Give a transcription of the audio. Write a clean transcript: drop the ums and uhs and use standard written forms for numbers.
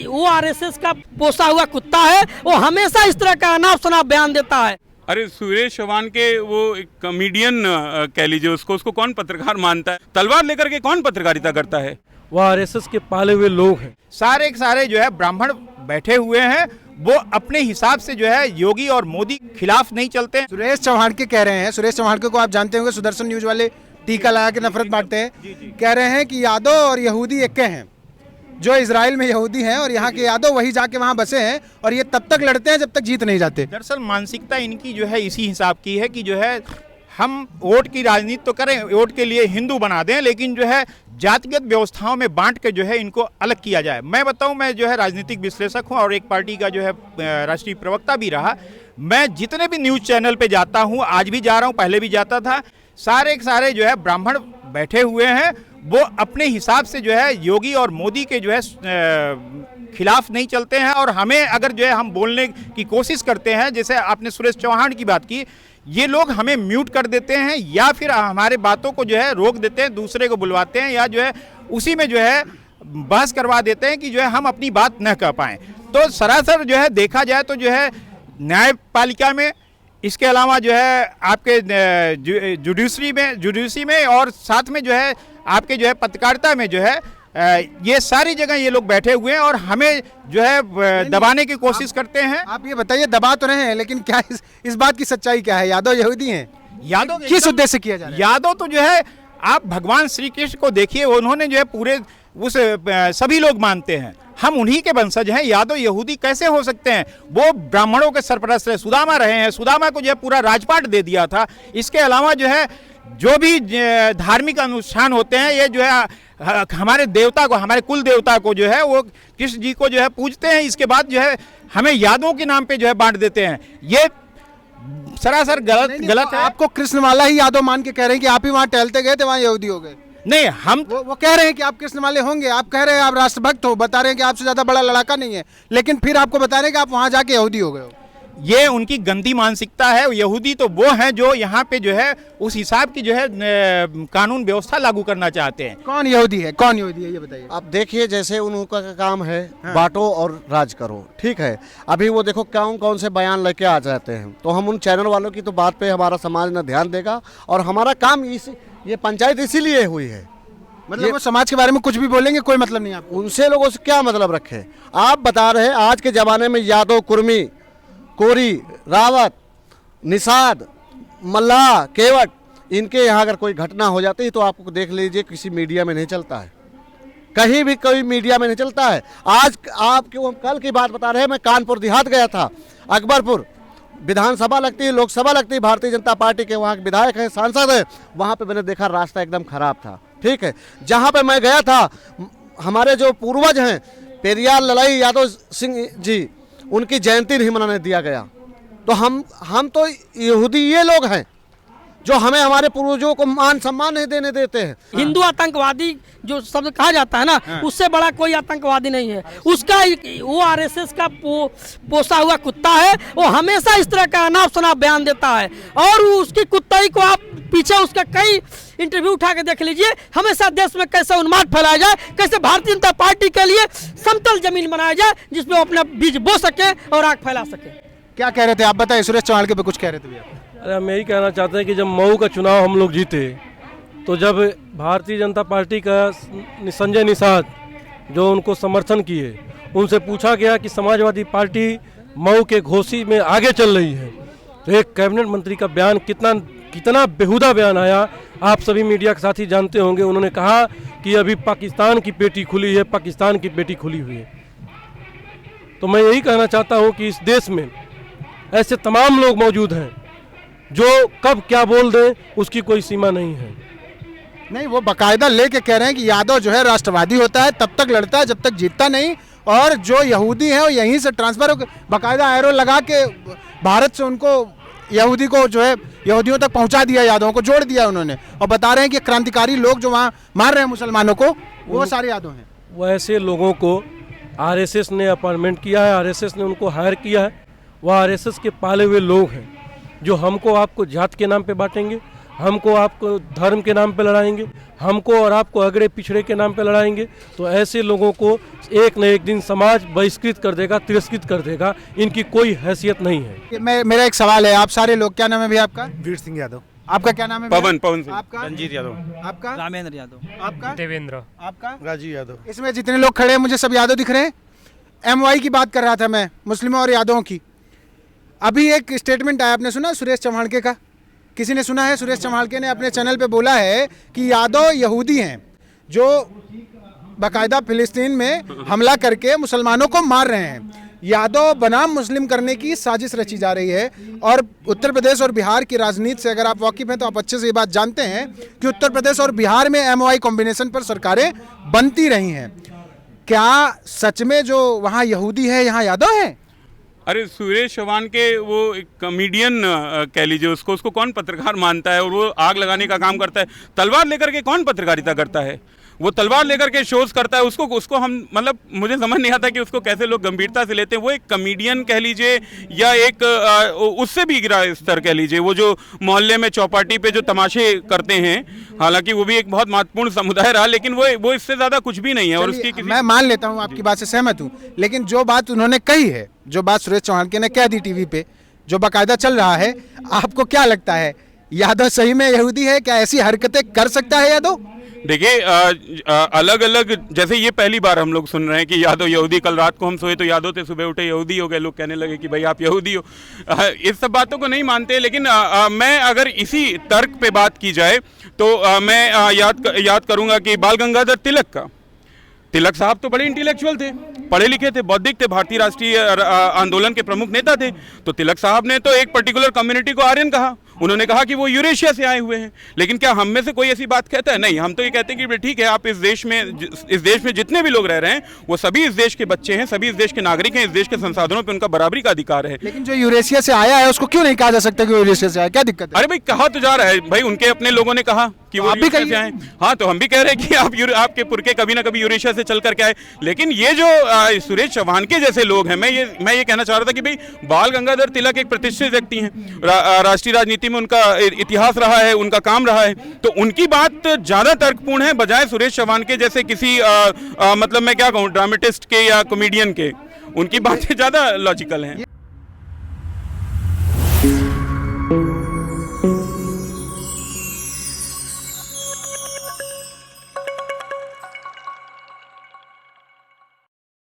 वो आरएसएस का पोसा हुआ कुत्ता है, वो हमेशा इस तरह का अनाप शनाप बयान देता है। अरे सुरेश चौहान के वो एक कॉमेडियन कह लीजिए उसको कौन पत्रकार मानता है? तलवार लेकर के कौन पत्रकारिता करता है? वो आरएसएस के पाले हुए लोग हैं। सारे के सारे जो है ब्राह्मण बैठे हुए हैं, वो अपने हिसाब से जो है योगी और मोदी खिलाफ नहीं चलते हैं। सुरेश चौहान के कह रहे हैं, सुरेश चौहान को आप जानते होंगे, सुदर्शन न्यूज वाले टीका लगा के नफरत बांटते हैं। कह रहे हैं कि यादव और यहूदी एक हैं, जो इजराइल में यहूदी हैं और यहाँ के यादव वही जाके वहाँ बसे हैं और ये तब तक लड़ते हैं जब तक जीत नहीं जाते। दरअसल मानसिकता इनकी जो है इसी हिसाब की है कि जो है हम वोट की राजनीति तो करें, वोट के लिए हिंदू बना दें, लेकिन जो है जातिगत व्यवस्थाओं में बांट के जो है इनको अलग किया जाए। मैं बताऊं, मैं जो है राजनीतिक विश्लेषक हूं और एक पार्टी का जो है राष्ट्रीय प्रवक्ता भी रहा। मैं जितने भी न्यूज़ चैनल पे जाता हूं, आज भी जा रहा हूं, पहले भी जाता था, सारे के सारे जो है ब्राह्मण बैठे हुए हैं, वो अपने हिसाब से जो है योगी और मोदी के जो है खिलाफ नहीं चलते हैं। और हमें अगर जो है हम बोलने की कोशिश करते हैं, जैसे आपने सुरेश चौहान की बात की, ये लोग हमें म्यूट कर देते हैं या फिर हमारे बातों को जो है रोक देते हैं, दूसरे को बुलवाते हैं या जो है उसी में जो है बहस करवा देते हैं कि जो है हम अपनी बात न कह पाएँ। तो सरासर जो है देखा जाए तो जो है न्यायपालिका में, इसके अलावा जो है आपके जुडिशरी में और साथ में जो है आपके जो है पत्रकारिता में जो है ये सारी जगह ये लोग बैठे हुए हैं और हमें जो है दबाने की कोशिश करते हैं। आप ये बताइए, दबा तो रहे हैं, लेकिन क्या इस बात की सच्चाई क्या है? यादव यहूदी हैं? यादव किस उद्देश्य किया जा रहा है? यादव तो जो है आप भगवान श्री कृष्ण को देखिए, उन्होंने जो है पूरे उस सभी लोग मानते हैं, हम उन्हीं के वंशज हैं। यादव यहूदी कैसे हो सकते हैं? वो ब्राह्मणों के सरपरस्त रहे, सुदामा रहे हैं, सुदामा को जो है पूरा राजपाट दे दिया था। इसके अलावा जो है जो भी धार्मिक अनुष्ठान होते हैं, ये जो है हमारे देवता को, हमारे कुल देवता को जो है वो कृष्ण जी को जो है पूजते हैं। इसके बाद जो है हमें यादवों के नाम पे जो है बांट देते हैं। ये सरासर गलत है। आपको कृष्ण वाला ही यादव मान के कह रहे हैं कि आप ही वहाँ टहलते गए थे, वहाँ यहूदी हो गए? नहीं, हम वो कह रहे हैं कि आप कृष्ण वाले होंगे, आप कह रहे हैं आप राष्ट्रभक्त हो, बता रहे हैं कि आपसे ज्यादा बड़ा लड़ाका नहीं है, लेकिन फिर आपको बता रहे हैं कि आप वहाँ जाके यहूदी हो गए हो। ये उनकी गंदी मानसिकता है। यहूदी तो वो हैं जो यहाँ पे जो है उस हिसाब की जो है कानून व्यवस्था लागू करना चाहते हैं। कौन यहूदी है, कौन यहूदी है, ये बताइए। अब देखिए, जैसे उनका काम है बांटो और राज करो, ठीक है। अभी वो देखो कौन कौन से बयान लेके आ जाते हैं, तो हम उन चैनल वालों की तो बात पे हमारा समाज न ध्यान देगा। और हमारा काम ये पंचायत इसीलिए हुई है, मतलब वो समाज के बारे में कुछ भी बोलेंगे, कोई मतलब नहीं आपको उनसे लोगों से क्या मतलब रखे? आप बता रहे हैं आज के ज़माने में यादव, कुर्मी, कोरी, रावत, निषाद, मल्लाह, केवट, इनके यहाँ अगर कोई घटना हो जाती है तो आपको देख लीजिए किसी मीडिया में नहीं चलता है, कहीं भी कोई मीडिया में नहीं चलता है। आज आपको कल की बात बता रहे हैं, मैं कानपुर देहात गया था, अकबरपुर विधानसभा लगती है, लोकसभा लगती है, भारतीय जनता पार्टी के वहाँ के विधायक हैं, सांसद हैं, वहाँ पे मैंने देखा रास्ता एकदम खराब था, ठीक है। जहाँ पे मैं गया था, हमारे जो पूर्वज हैं पेरियार ललाई यादव सिंह जी, उनकी जयंती नहीं मनाने दिया गया। तो हम तो यहूदी ये लोग हैं जो हमें हमारे पूर्वजों को मान सम्मान नहीं देने देते हैं। हिंदू आतंकवादी जो शब्द कहा जाता है ना, उससे बड़ा कोई आतंकवादी नहीं है। उसका वो आरएसएस का पोसा हुआ कुत्ता है, वो हमेशा इस तरह का अनाप शनाप बयान देता है। और उसकी कुत्ताई को आप पीछे उसका कई इंटरव्यू उठा के देख लीजिए, हमेशा देश में कैसे उन्माद फैलाया जाए, कैसे भारतीय जनता पार्टी के लिए समतल जमीन बनाया जाए जिसमें वो अपना बीज बो सके और आग फैला सके। क्या कह रहे थे आप, बताइए। सुरेश चौहान के पे कुछ कह रहे थे आप? अरे हम यही कहना चाहते हैं कि जब मऊ का चुनाव हम लोग जीते, तो जब भारतीय जनता पार्टी का संजय निषाद जो उनको समर्थन किए, उनसे पूछा गया कि समाजवादी पार्टी मऊ के घोसी में आगे चल रही है, तो एक कैबिनेट मंत्री का बयान कितना बेहुदा बयान आया, आप सभी मीडिया के साथी जानते होंगे। उन्होंने कहा कि अभी पाकिस्तान की पेटी खुली है, पाकिस्तान की पेटी खुली हुई है। तो मैं यही कहना चाहता हूँ कि इस देश में ऐसे तमाम लोग मौजूद हैं जो कब क्या बोल दें उसकी कोई सीमा नहीं है। नहीं, वो बाकायदा लेके कह रहे हैं कि यादव जो है राष्ट्रवादी होता है, तब तक लड़ता है जब तक जीतता नहीं, और जो यहूदी है वो यहीं से ट्रांसफर हो, बाकायदा एरो लगा के भारत से उनको यहूदी को जो है यहूदियों तक पहुंचा दिया, यादवों को जोड़ दिया उन्होंने। और बता रहे हैं कि क्रांतिकारी लोग जो वहाँ मार रहे हैं मुसलमानों को, वो सारे यादव हैं। वैसे लोगों को आरएसएस ने अपॉइंटमेंट किया है, आरएसएस ने उनको हायर किया है। वह आरएसएस के पाले हुए लोग हैं जो हमको आपको जात के नाम पे बांटेंगे, हमको आपको धर्म के नाम पे लड़ाएंगे, हमको और आपको अगड़े पिछड़े के नाम पे लड़ाएंगे, तो ऐसे लोगों को एक न एक दिन समाज बहिष्कृत कर देगा, तिरस्कृत कर देगा। इनकी कोई हैसियत नहीं है। मेरा एक सवाल है, आप सारे लोग, क्या नाम है भैया आपका? वीर सिंह यादव। आपका क्या नाम है? पवन सिंह। आपका? रंजीत यादव। आपका? रामेंद्र यादव। आपका? देवेंद्र। आपका? राजीव यादव। इसमें जितने लोग खड़े हैं मुझे सब यादव दिख रहे हैं। MY की बात कर रहा था मैं, मुस्लिमों और यादवों की। अभी एक स्टेटमेंट आया, आपने सुना सुरेश चव्हाणके का? किसी ने सुना है? सुरेश चव्हाणके ने अपने चैनल पे बोला है कि यादव यहूदी हैं जो बाकायदा फिलिस्तीन में हमला करके मुसलमानों को मार रहे हैं। यादव बनाम मुस्लिम करने की साजिश रची जा रही है। और उत्तर प्रदेश और बिहार की राजनीति से अगर आप वाकिफ हैं तो आप अच्छे से ये बात जानते हैं कि उत्तर प्रदेश और बिहार में MY कॉम्बिनेशन पर सरकारें बनती रही हैं। क्या सच में जो वहाँ यहूदी है यहाँ यादव हैं? अरे सुरेश चव्हाणके वो एक कॉमेडियन कह लीजिए उसको कौन पत्रकार मानता है? और वो आग लगाने का काम करता है। तलवार लेकर के कौन पत्रकारिता करता है? वो तलवार लेकर के शोज करता है। उसको हम मतलब मुझे समझ नहीं आता कि उसको कैसे लोग गंभीरता से लेते हैं। वो एक कॉमेडियन कह लीजिए या एक उससे भी गिरा स्तर कह लीजिए। वो जो मोहल्ले में चौपाटी पे जो तमाशे करते हैं, हालांकि वो भी एक बहुत महत्वपूर्ण समुदाय रहा, लेकिन वो इससे ज़्यादा कुछ भी नहीं है। और उसकी मैं मान लेता हूँ, आपकी बात से सहमत हूँ, लेकिन जो बात उन्होंने कही है, जो बात सुरेश चव्हाणके ने कह दी टीवी पे, जो बाकायदा चल रहा है, आपको क्या लगता है यादव सही में यहूदी है? क्या ऐसी हरकतें कर सकता है यादव? देखिए अलग अलग, जैसे ये पहली बार हम लोग सुन रहे हैं कि यादव यहूदी। कल रात को हम सोए तो यादव थे, सुबह उठे यहूदी हो गए। लोग कहने लगे कि भाई आप यहूदी हो। इस सब बातों को नहीं मानते। लेकिन मैं अगर इसी तर्क पे बात की जाए तो मैं याद करूंगा कि बाल गंगाधर तिलक साहब तो बड़े इंटेलेक्चुअल थे, पढ़े लिखे थे, बौद्धिक थे, भारतीय राष्ट्रीय आंदोलन के प्रमुख नेता थे। तो तिलक साहब ने तो एक पर्टिकुलर कम्युनिटी को आर्यन कहा। उन्होंने कहा कि वो यूरेशिया से आए हुए हैं। लेकिन क्या हम में से कोई ऐसी बात कहता है? नहीं, हम तो ये कहते हैं कि ठीक है, आप इस देश में जितने भी लोग रह रहे हैं वो सभी इस देश के बच्चे हैं, सभी इस देश के नागरिक हैं, इस देश के संसाधनों पर उनका बराबरी का अधिकार है। लेकिन जो यूरेशिया से आया है उसको क्यों नहीं कहा जा सकता कि यूरेशिया से आया? क्या दिक्कत है? अरे भाई कहा तो जा रहा है भाई, उनके अपने लोगों ने कहा कि वो आप भी यूरेशिया से कहिए। आए। हाँ, तो हम भी कह रहे हैं कि आपके पुरखे कभी ना कभी यूरेशिया से चल करके आए। लेकिन ये जो सुरेश चव्हाणके जैसे लोग हैं, मैं ये कहना चाह रहा था कि भाई बाल गंगाधर तिलक एक प्रतिष्ठित व्यक्ति हैं, राष्ट्रीय राजनीति में उनका इतिहास रहा है, उनका काम रहा है। तो उनकी बात ज्यादा तर्कपूर्ण है बजाय सुरेश चव्हाणके जैसे किसी मतलब मैं क्या कहूँ ड्रामेटिस्ट के या कॉमेडियन के। उनकी बातें ज्यादा लॉजिकल हैं।